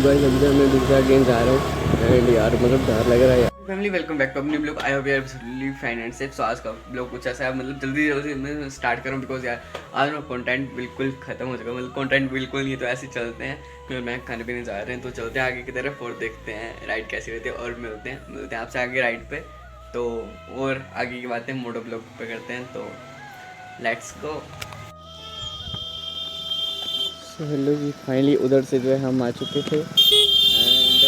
Guys अभी मैं दूसरा गेम जा रहा हूँ एंड यार मतलब डर लग रहा है यार। फैमिली वेलकम बैक टू अपनी ब्लॉग। आई होप यार एब्सोल्युटली फाइन एंड सेफ। सो आज का ब्लॉग कुछ ऐसा है, मतलब जल्दी मैं स्टार्ट करूँ बिकॉज यार आज ना कंटेंट बिल्कुल खत्म हो चुका है, मतलब कंटेंट बिल्कुल नहीं। तो ऐसे चलते हैं क्योंकि मैं खाने पीने जा रहे हैं, तो चलते हैं आगे की तरफ और देखते हैं राइड कैसी रहती है और मिलते हैं आपसे आगे राइड पे। तो और आगे की बातें मोटो ब्लॉग पे करते हैं, तो let's go. Hello ji, finally उधर से जो है हम आ चुके थे and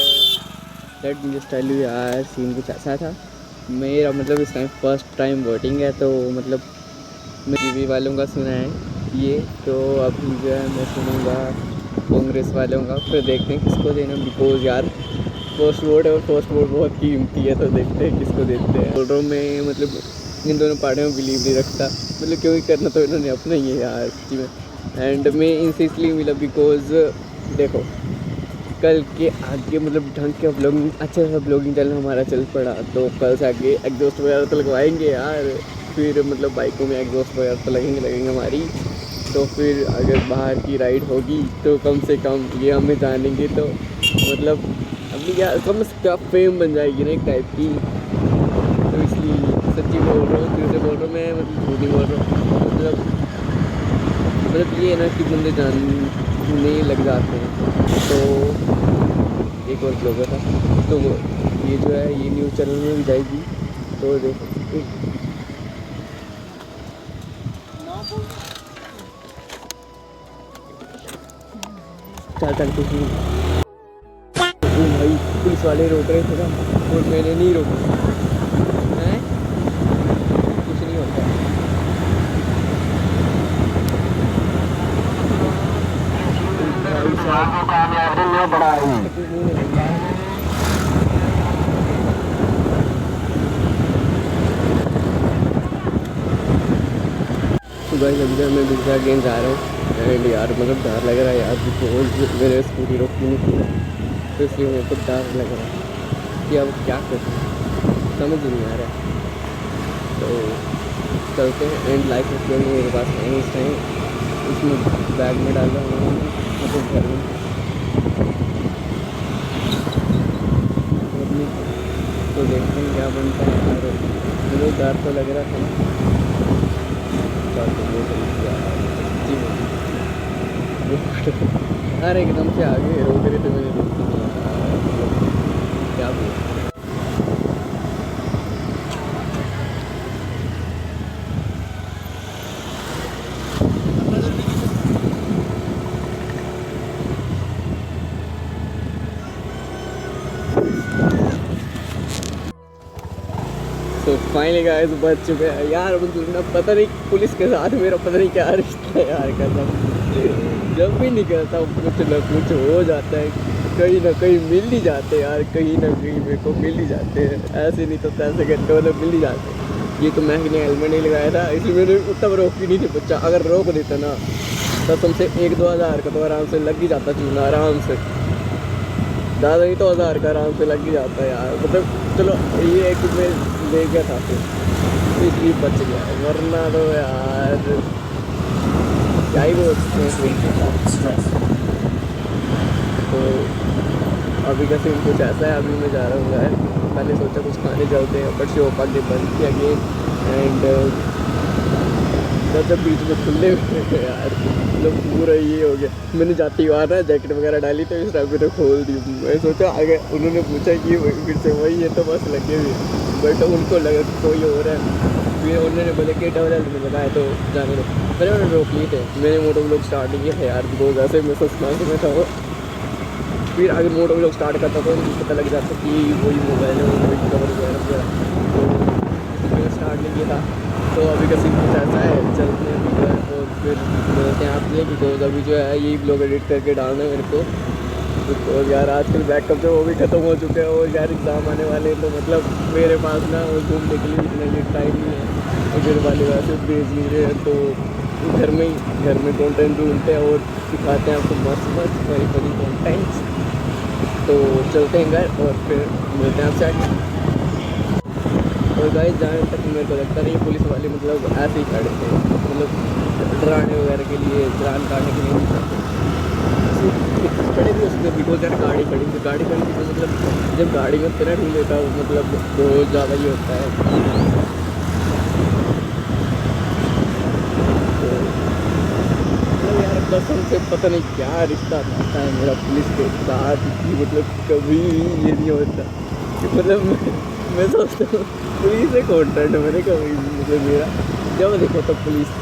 let me just tell you यार सीन कुछ ऐसा था। मेरा मतलब इस टाइम फर्स्ट टाइम वोटिंग है, तो मतलब मैं जीबी वालों का सुना है ये, तो अभी जो है मैं सुनूंगा कांग्रेस वालों का, फिर देखते हैं किसको देना बिकॉज यार फर्स्ट वोट है और फर्स्ट वोट बहुत कीमती है, तो देखते हैं किसको देते हैं। बोल रहा हूँ मैं, मतलब इन दोनों पार्टियों में बिलीव नहीं रखता, मतलब क्यों ही करना, तो इन्होंने अपना ही है यार सच्ची में। एंड मैं इनसे इसलिए मिला बिकॉज देखो कल के आगे मतलब ढंग के ब्लॉगिंग, अच्छा सा ब्लॉगिंग चैनल हमारा चल पड़ा, तो कल से आगे एग्जॉस्ट वगैरह तो लगवाएंगे यार, फिर मतलब बाइकों में एग्जॉस्ट वगैरह तो लगेंगे हमारी, तो फिर अगर बाहर की राइड होगी तो कम से कम ये हमें जानेंगे, तो मतलब अभी यार समझ क्या फेम बन जाएगी ना एक टाइप की। तो इसलिए सच्ची बोल रहा हूँ, फिर से बोल रहा हूँ मैं, मतलब झूठ नहीं बोल रहा हूँ, मतलब ये है ना कि बंदे जानने लग जाते हैं। तो एक और ब्लॉगर था, तो ये जो है ये न्यूज़ चैनल में भी जाएगी, तो देखो चल कुछ नहीं। ओ भाई पुलिस वाले रोक रहे थे ना और मैंने नहीं रोका है, कुछ नहीं होता। तो गाइस अभी मैं दूसरा गेम जा रहा हूँ एंड यार मतलब डर लग रहा है यार, बिकॉज मेरे स्कूटी रोकी नहीं थी, तो इसलिए मेरे को डर लग रहा है कि अब क्या करूँ, समझ नहीं आ रहा। तो चलते हैं एंड लाइफ में मेरे पास है इस टाइम, इसमें बैग में डाल रहा हूँ मतलब घर में, तो देखते हैं क्या बनता है यार, मुझे डर तो लग रहा था ना। अरे एकदम से आगे रोक रहे थे, मैंने रोकी नहीं यार, क्या बोलूं। तो फाइनली गाइस बच चुके हैं यार, मतलब ना पता नहीं पुलिस के साथ मेरा पता नहीं क्या रिश्ता है यार, कसम जब भी निकलता हूँ कुछ ना कुछ हो जाता है, कहीं ना कहीं मिल ही जाते हैं यार, कहीं ना कहीं मेरे को मिल ही जाते हैं, ऐसे नहीं तो पैसे घंटे मतलब मिल ही जाते हैं। ये तो मैं ने हेलमेट नहीं लगाया था इसलिए मैंने तब रोकी नहीं थी बच्चा, अगर रोक देता ना तो तुमसे 1-2 हज़ार का तो आराम से लग ही जाता चूना, आराम से ज़्यादा नहीं तो 1000 का आराम से लग ही जाता है यार, मतलब चलो ये है कि मैं ले गया था फिर इसलिए बच गया, वरना तो यार क्या ही बोलते हैं। तो अभी का सीन कुछ ऐसा है, अभी मैं जा रहा हूँ यार, पहले सोचा कुछ खाने चलते हैं बट शॉप आगे बंद किया गेम एंड जब बीच में खुले हुए थे यार, मतलब पूरा ये हो गया। मैंने जाती हुआ ना जैकेट वगैरह डाली तो इस टाइम मैंने खोल दी, मैं सोचा आगे उन्होंने पूछा कि फिर से वही है, तो बस लगे हुए बट उनको लगा कोई और है, फिर उन्होंने बोले कि डबल हेल्थ में लगाया तो जाने दो, मैंने उन्होंने रोक लिए थे। मैंने मोटो ब्लॉग स्टार्ट नहीं किया था यार बिकॉज ऐसे मैं सस्पेंस में था वो, फिर अगर मोटो ब्लॉग स्टार्ट करता तो मुझे पता लग जाता कि वही मोबाइल है वही कवर वगैरह, तो मैंने स्टार्ट नहीं किया था। तो अभी का सीन कुछ ऐसा है, चलते हैं अभी जो है और फिर मिलते हैं आपसे, बिकॉज अभी जो है यही ब्लॉग एडिट करके डालना है मेरे को, बिकॉज यार आजकल बैकअप जो वो भी ख़त्म हो चुके हैं और यार एग्ज़ाम आने वाले हैं, तो मतलब मेरे पास ना और घूमने के लिए इतना ये टाइम नहीं है, और घर वाले वैसे भेज नहीं रहे हैं, तो घर में कंटेंट ढूंढते हैं और सिखाते हैं आपको मस्त मस्त फनी फनी कंटेंट्स। तो चलते हैं घर और फिर मिलते हैं आपसे आगे। और गाइस जहाँ तक मेरे को लगता नहीं पुलिस वाले मतलब ऐसे ही खड़े थे, मतलब डराने वगैरह के लिए, चालान काटने के लिए नहीं खड़े थे, वापस खड़े भी हो सकते बिकॉज यार गाड़ी खड़ी थी तो मतलब जब गाड़ी में तेरा ढूंढ लेता है मतलब बहुत ज़्यादा ही होता है। तो मतलब यार कसम से पता नहीं क्या रिश्ता आता है मेरा पुलिस के साथ कि मतलब कभी ये नहीं होता कि मतलब मैं सोचता हूँ पुलिस से कॉन्ट्रैक्ट मैंने कभी मतलब मेरा जब देखो तो पुलिस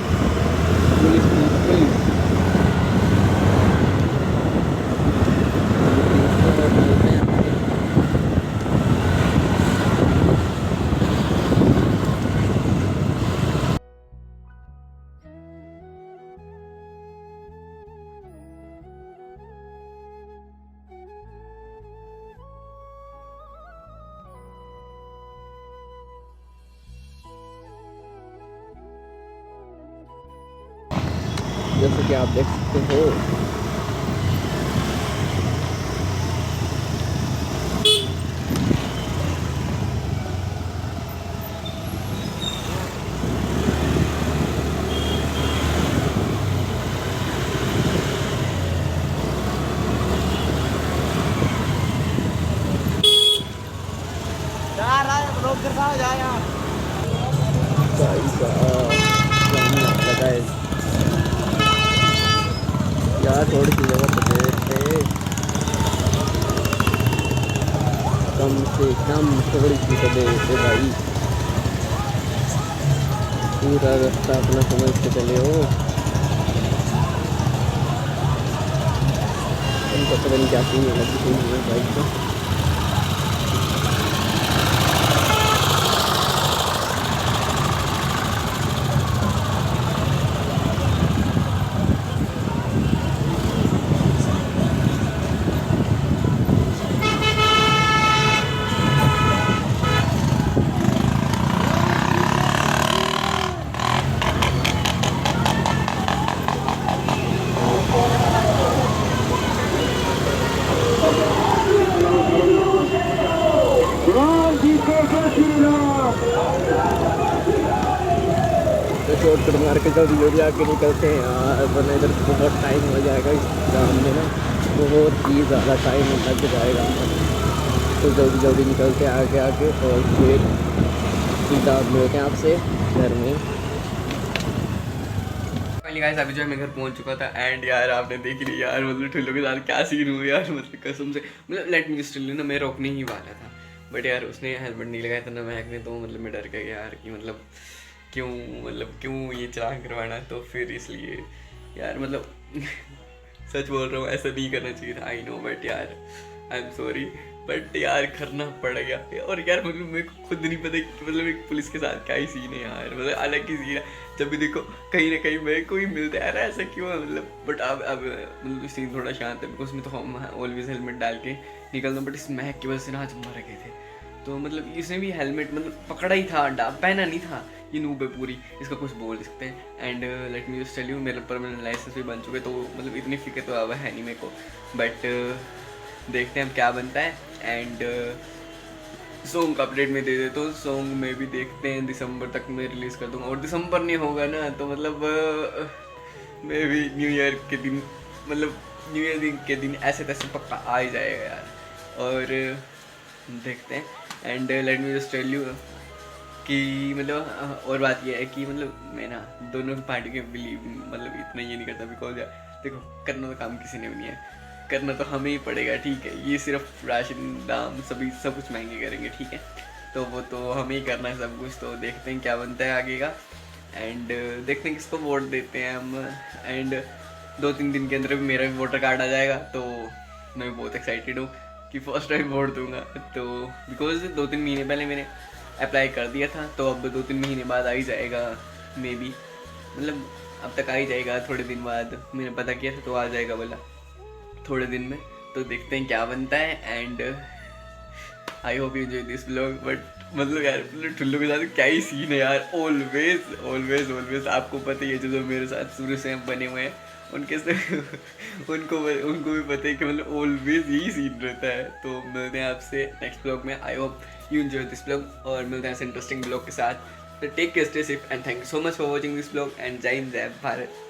पुलिस पुलिस पुलिस जैसे कि आप देख सकते हो भाई साहब लगा है यार थोड़ी सी जगह तो देते कम से कम थोड़ी सी तो देते भाई पूरा रास्ता अपना समझ के चले हो उनको पता नहीं क्या सीन लगी हुई बाइक को। तो शॉर्टकट मार के जल्दी जल्दी आके निकलते हैं यार वरना इधर बहुत टाइम हो जाएगा इस काम में ना बहुत ही ज़्यादा टाइम लग जाएगा तो जल्दी जल्दी निकलते हैं आगे आगे और फिर सीधा मिलते हैं आपसे घर में। गाइस अभी जो है मैं घर पहुंच चुका था एंड यार आपने देख लिया यार मतलब ठुल्लो के साथ क्या सीन हुआ यार मतलब कसम से मतलब लेट मी स्टिल ना मैं रोकने ही वाला था बट यार उसने हेलमेट नहीं लगाया था ना महक ने तो मतलब मैं डर गया यार कि मतलब क्यों ये चालान करवाना तो फिर इसलिए यार मतलब सच बोल रहा हूँ ऐसा नहीं करना चाहिए था आई नो बट यार आई एम सॉरी बट यार करना पड़ गया और यार मतलब मेरे को खुद नहीं पता कि मतलब एक पुलिस के साथ क्या ही सीन है यार मतलब अलग ही सीन है जब भी देखो कहीं ना कहीं मेरे को ही मिलता है यार ऐसा क्यों है मतलब बट अब मतलब सीन थोड़ा शांत है बिकॉज मैं तो हम ऑलवेज हेलमेट डाल के निकलता हूँ बट इस महक की वजह से ना आज मर गए थे तो मतलब इसने भी हेलमेट मतलब पकड़ा ही था पहना नहीं था ये नूब है पूरी इसका कुछ बोल सकते हैं and let me just tell you मेरे पर मेरा लाइसेंस भी बन चुके तो मतलब इतनी फिक्र तो अब है नहीं मेरे को बट देखते हैं अब क्या बनता है एंड सॉन्ग का अपडेट में दे देता हूँ सॉन्ग में भी देखते हैं दिसंबर तक मैं रिलीज़ कर दूँगा और दिसंबर नहीं होगा ना तो मतलब मैं भी न्यू ईयर के दिन मतलब न्यू ईयर के दिन ऐसे तैसे पक्का आ ही जाएगा यार और देखते हैं and let me just tell you कि मतलब और बात यह है कि मतलब मैं ना दोनों पार्टी के बिलीव मतलब इतना ये नहीं करता बिकॉज यार देखो करना तो काम किसी ने भी नहीं है करना तो हमें ही पड़ेगा ठीक है ये सिर्फ राशन दाम सभी सब कुछ महंगे करेंगे ठीक है तो वो तो हमें ही करना है सब कुछ तो देखते हैं क्या बनता है आगे का एंड देखते हैं किसको वोट देते हैं हम एंड 2-3 दिन के अंदर भी मेरा भी वोटर कार्ड आ जाएगा तो मैं बहुत एक्साइटेड हूँ कि फर्स्ट टाइम वोट दूंगा तो बिकॉज 2-3 महीने पहले मैंने अप्लाई कर दिया था तो अब 2-3 महीने बाद आ ही जाएगा मे बी मतलब अब तक आ ही जाएगा थोड़े दिन बाद मैंने पता किया था तो आ जाएगा बोला थोड़े दिन में तो देखते हैं क्या बनता है and I hope you enjoy this vlog but मतलब यार मतलब ठुल्लू के साथ क्या ही सीन है यार ऑलवेज ऑलवेज ऑलवेज आपको पता ही है जो मेरे साथ शुरू से बने हुए हैं उनके से उनको भी पता है कि मतलब ऑलवेज यही सीन रहता है तो मिलते हैं आपसे नेक्स्ट ब्लॉग में I hope you enjoy this blog और मिलते हैं ऐसे इंटरेस्टिंग ब्लॉग के साथ तो take care stay safe and thank you so much for watching this blog and Jai Hind जय भारत।